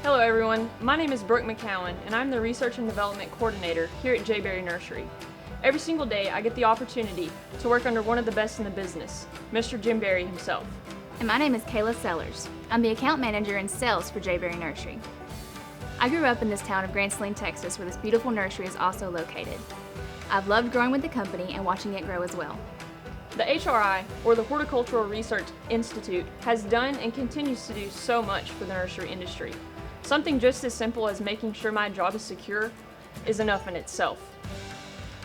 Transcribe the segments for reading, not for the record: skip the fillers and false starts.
Hello everyone, my name is Brooke McCowan and I'm the Research and Development Coordinator here at Jayberry Nursery. Every single day I get the opportunity to work under one of the best in the business, Mr. Jim Berry himself. And my name is Kayla Sellers. I'm the Account Manager in Sales for Jayberry Nursery. I grew up in this town of Grand Saline, Texas, where this beautiful nursery is also located. I've loved growing with the company and watching it grow as well. The HRI, or the Horticultural Research Institute, has done and continues to do so much for the nursery industry. Something just as simple as making sure my job is secure is enough in itself.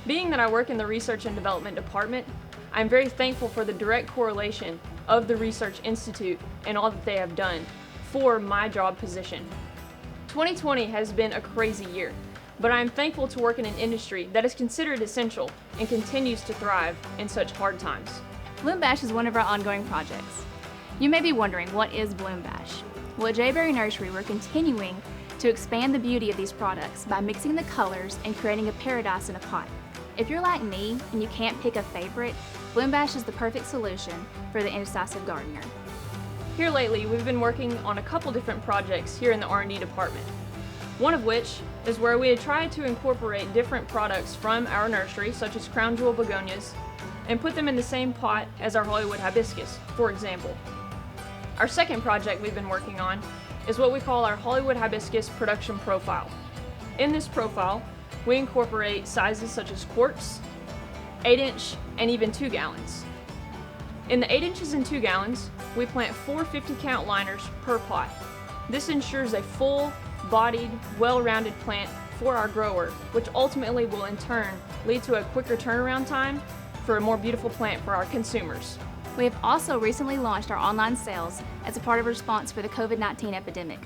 Being that I work in the Research and Development Department, I'm very thankful for the direct correlation of the Research Institute and all that they have done for my job position. 2020 has been a crazy year, but I'm thankful to work in an industry that is considered essential and continues to thrive in such hard times. Bloom Bash is one of our ongoing projects. You may be wondering, what is Bloom Bash? Well, at Jayberry Nursery, we're continuing to expand the beauty of these products by mixing the colors and creating a paradise in a pot. If you're like me and you can't pick a favorite, Bloom Bash is the perfect solution for the indecisive gardener. Here lately, we've been working on a couple different projects here in the R&D department. One of which is where we had tried to incorporate different products from our nursery, such as crown jewel begonias, and put them in the same pot as our Hollywood Hibiscus, for example. Our second project we've been working on is what we call our Hollywood Hibiscus production profile. In this profile, we incorporate sizes such as quarts, 8-inch, and even 2 gallons. In the 8 inches and 2 gallons, we plant 4 50-count liners per pot. This ensures a full-bodied, well-rounded plant for our grower, which ultimately will in turn lead to a quicker turnaround time for a more beautiful plant for our consumers. We have also recently launched our online sales as a part of a response for the COVID-19 epidemic.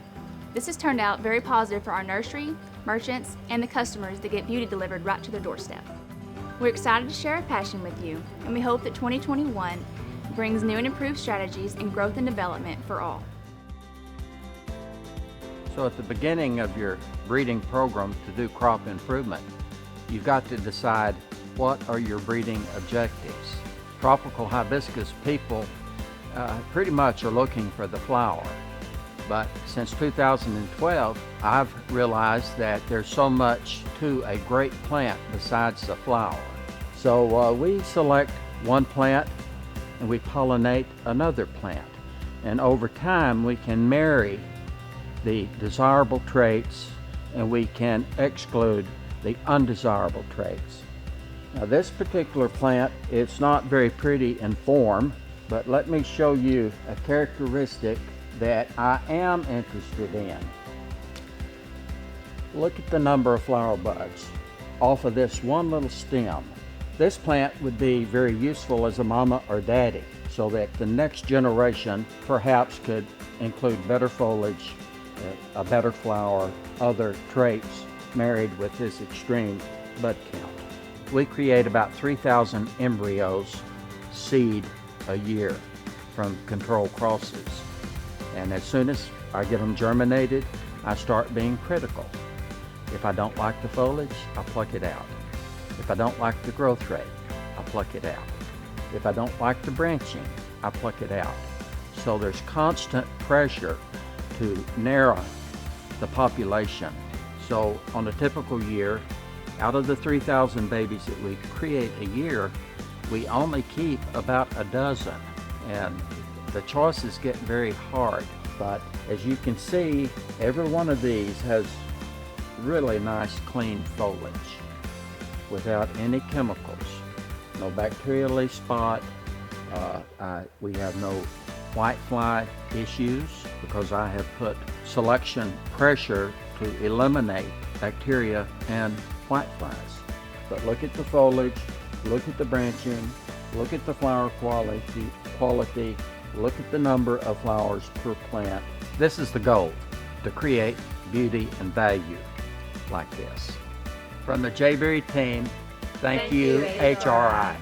This has turned out very positive for our nursery, merchants, and the customers that get beauty delivered right to their doorstep. We're excited to share our passion with you, and we hope that 2021 brings new and improved strategies and growth and development for all. So at the beginning of your breeding program to do crop improvement, you've got to decide what are your breeding objectives. Tropical hibiscus people pretty much are looking for the flower. But since 2012, I've realized that there's so much to a great plant besides the flower. So we select one plant and we pollinate another plant. And over time, we can marry the desirable traits and we can exclude the undesirable traits. Now this particular plant, it's not very pretty in form, but let me show you a characteristic that I am interested in. Look at the number of flower buds off of this one little stem. This plant would be very useful as a mama or daddy so that the next generation perhaps could include better foliage, a better flower, other traits married with this extreme bud count. We create about 3,000 embryos, seed a year from control crosses. And as soon as I get them germinated, I start being critical. If I don't like the foliage, I pluck it out. If I don't like the growth rate, I pluck it out. If I don't like the branching, I pluck it out. So there's constant pressure to narrow the population. So on a typical year, out of the 3,000 babies that we create a year, we only keep about a dozen. And the choices get very hard. But as you can see, every one of these has really nice clean foliage without any chemicals. No bacterial leaf spot. We have no whitefly issues because I have put selection pressure to eliminate bacteria and whiteflies. But look at the foliage, look at the branching, look at the flower quality, look at the number of flowers per plant. This is the goal, to create beauty and value like this. From the Jayberry team, thank you, HRI.